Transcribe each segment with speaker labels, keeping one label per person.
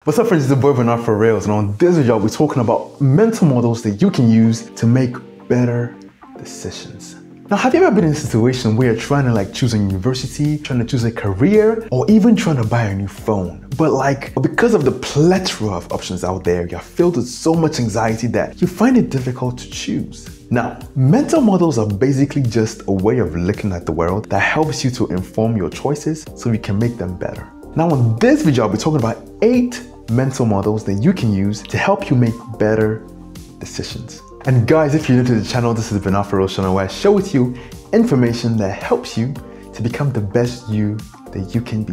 Speaker 1: What's up friends, it's the boy Bernard for Rails, and on this video we're talking about mental models that you can use to make better decisions. Now, have you ever been in a situation where you're trying to choose a university, trying to choose a career, or even trying to buy a new phone? But because of the plethora of options out there, you're filled with so much anxiety that you find it difficult to choose. Now, mental models are basically just a way of looking at the world that helps you to inform your choices so you can make them better. Now, in this video, I'll be talking about 8 mental models that you can use to help you make better decisions. And guys, if you're new to the channel, this is the Bernard for Rails channel where I share with you information that helps you to become the best you that you can be.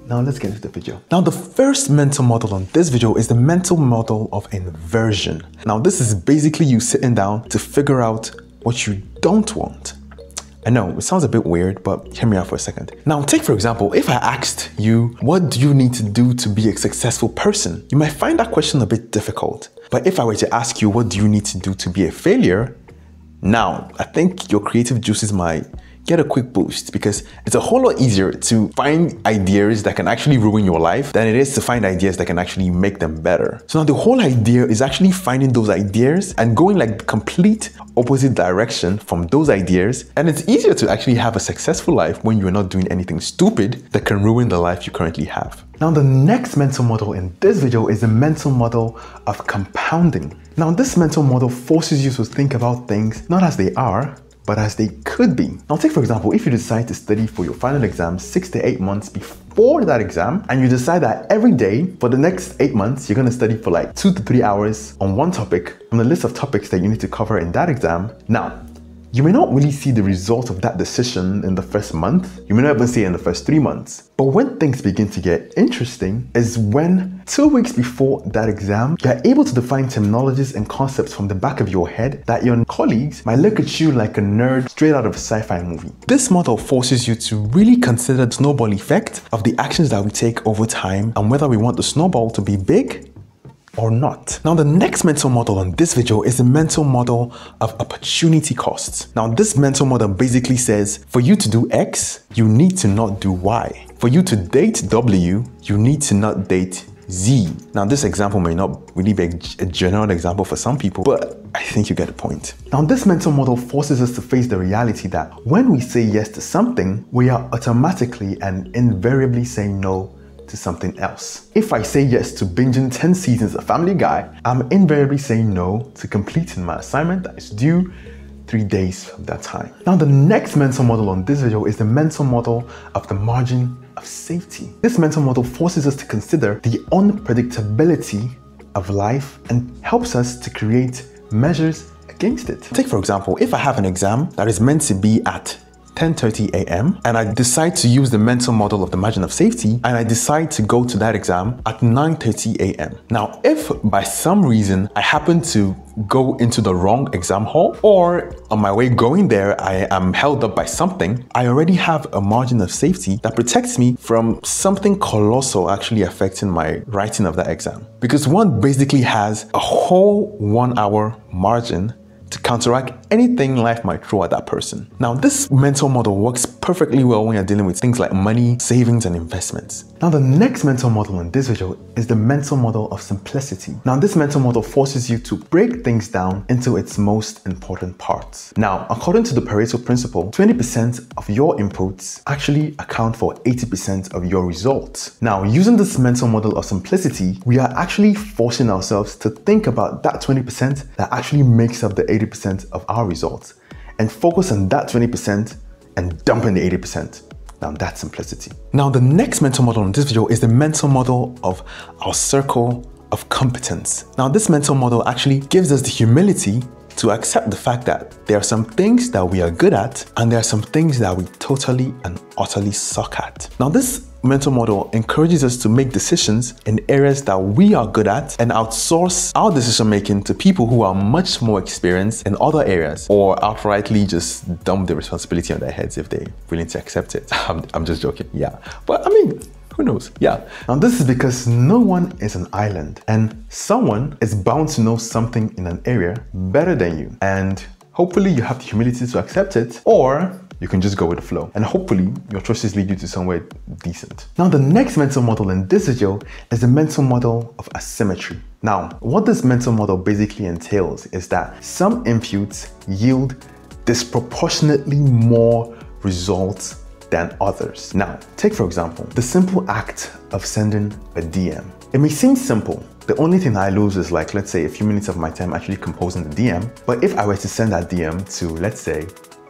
Speaker 1: Now let's get into the video. Now the first mental model on this video is the mental model of inversion. Now this is basically you sitting down to figure out what you don't want. I know, it sounds a bit weird, but hear me out for a second. Now take for example, if I asked you, what do you need to do to be a successful person? You might find that question a bit difficult. But if I were to ask you, what do you need to do to be a failure? Now, I think your creative juices might get a quick boost because it's a whole lot easier to find ideas that can actually ruin your life than it is to find ideas that can actually make them better. So now the whole idea is actually finding those ideas and going the complete opposite direction from those ideas. And it's easier to actually have a successful life when you're not doing anything stupid that can ruin the life you currently have. Now the next mental model in this video is the mental model of compounding. Now this mental model forces you to think about things not as they are, but as they could be. Now take for example, if you decide to study for your final exam 6 to 8 months before that exam, and you decide that every day for the next 8 months, you're gonna study for 2 to 3 hours on one topic from the list of topics that you need to cover in that exam. Now, you may not really see the result of that decision in the first month. You may not even see it in the first 3 months. But when things begin to get interesting is when 2 weeks before that exam, you're able to define terminologies and concepts from the back of your head that your colleagues might look at you like a nerd straight out of a sci-fi movie. This model forces you to really consider the snowball effect of the actions that we take over time and whether we want the snowball to be big or not. Now the next mental model on this video is the mental model of opportunity costs. Now this mental model basically says for you to do X, you need to not do Y. For you to date W, you need to not date Z. Now this example may not really be a general example for some people, but I think you get the point. Now this mental model forces us to face the reality that when we say yes to something, we are automatically and invariably saying no to something else. If I say yes to binging 10 seasons of Family Guy, I'm invariably saying no to completing my assignment that is due 3 days from that time. Now the next mental model on this video is the mental model of the margin of safety. This mental model forces us to consider the unpredictability of life and helps us to create measures against it. Take for example, if I have an exam that is meant to be at 10:30 a.m. and I decide to use the mental model of the margin of safety and I decide to go to that exam at 9:30 a.m. Now, if by some reason I happen to go into the wrong exam hall or on my way going there, I am held up by something, I already have a margin of safety that protects me from something colossal actually affecting my writing of that exam. Because one basically has a whole 1 hour margin to counteract anything life might throw at that person. Now, this mental model works perfectly well when you're dealing with things like money, savings, and investments. Now, the next mental model in this video is the mental model of simplicity. Now, this mental model forces you to break things down into its most important parts. Now, according to the Pareto principle, 20% of your inputs actually account for 80% of your results. Now, using this mental model of simplicity, we are actually forcing ourselves to think about that 20% that actually makes up the 80% of our results and focus on that 20% and dump in the 80%. Now that's simplicity. Now the next mental model in this video is the mental model of our circle of competence. Now this mental model actually gives us the humility to accept the fact that there are some things that we are good at and there are some things that we totally and utterly suck at. Now this mental model encourages us to make decisions in areas that we are good at and outsource our decision making to people who are much more experienced in other areas, or outrightly just dump the responsibility on their heads if they're willing to accept it. I'm just joking, yeah. But I mean, who knows? Yeah. Now this is because no one is an island and someone is bound to know something in an area better than you. And hopefully you have the humility to accept it, or you can just go with the flow. And hopefully your choices lead you to somewhere decent. Now, the next mental model in this video is the mental model of asymmetry. Now, what this mental model basically entails is that some inputs yield disproportionately more results than others. Now, take for example, the simple act of sending a DM. It may seem simple. The only thing I lose is like, let's say a few minutes of my time actually composing the DM. But if I were to send that DM to, let's say,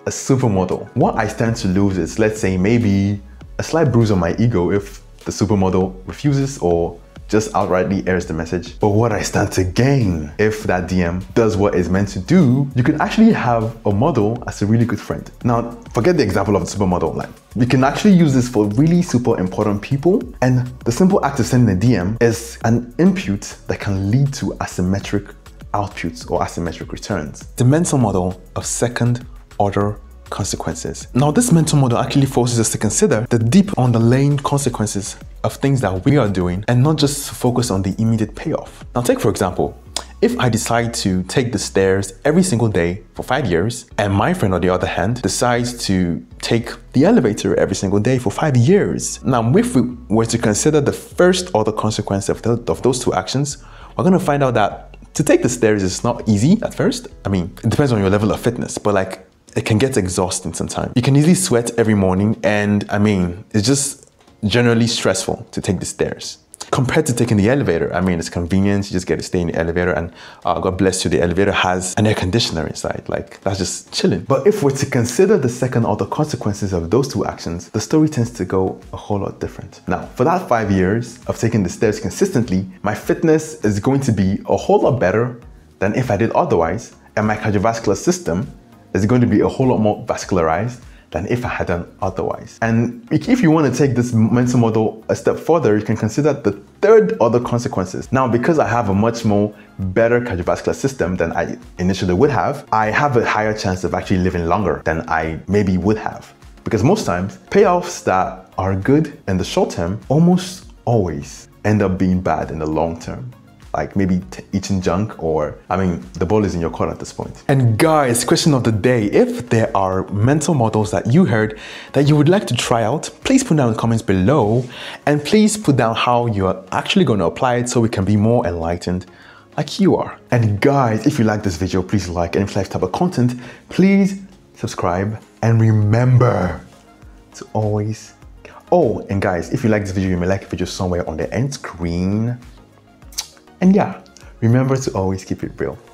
Speaker 1: a supermodel, what I stand to lose is, let's say, maybe a slight bruise on my ego if the supermodel refuses or just outrightly airs the message. But what I stand to gain if that DM does what it's meant to do, you can actually have a model as a really good friend. Now, forget the example of the supermodel. Like, you can actually use this for really super important people. And the simple act of sending a DM is an input that can lead to asymmetric outputs or asymmetric returns. The mental model of second order consequences. Now, this mental model actually forces us to consider the deep underlying consequences of things that we are doing and not just focus on the immediate payoff. Now, take for example, if I decide to take the stairs every single day for 5 years, and my friend on the other hand decides to take the elevator every single day for 5 years. Now, if we were to consider the first order consequence of those two actions, we're going to find out that to take the stairs is not easy at first. I mean, it depends on your level of fitness, but like, it can get exhausting sometimes. You can easily sweat every morning, and I mean, it's just generally stressful to take the stairs. Compared to taking the elevator, I mean, it's convenient, you just get to stay in the elevator, and God bless you, the elevator has an air conditioner inside. Like, that's just chilling. But if we're to consider the second order consequences of those two actions, the story tends to go a whole lot different. Now, for that 5 years of taking the stairs consistently, my fitness is going to be a whole lot better than if I did otherwise, and my cardiovascular system is going to be a whole lot more vascularized than if I had done otherwise. And if you want to take this mental model a step further, you can consider the third order consequences. Now, because I have a much more better cardiovascular system than I initially would have, I have a higher chance of actually living longer than I maybe would have. Because most times, payoffs that are good in the short term almost always end up being bad in the long term. Like maybe eating junk, or I mean, the ball is in your court at this point. And guys, question of the day, if there are mental models that you heard that you would like to try out, please put down in the comments below, and please put down how you are actually going to apply it so we can be more enlightened like you are. And guys, if you like this video, please like, and if you like this type of content, please subscribe, and remember to always, oh, and guys, if you like this video, you may like a video somewhere on the end screen. And yeah, remember to always keep it real.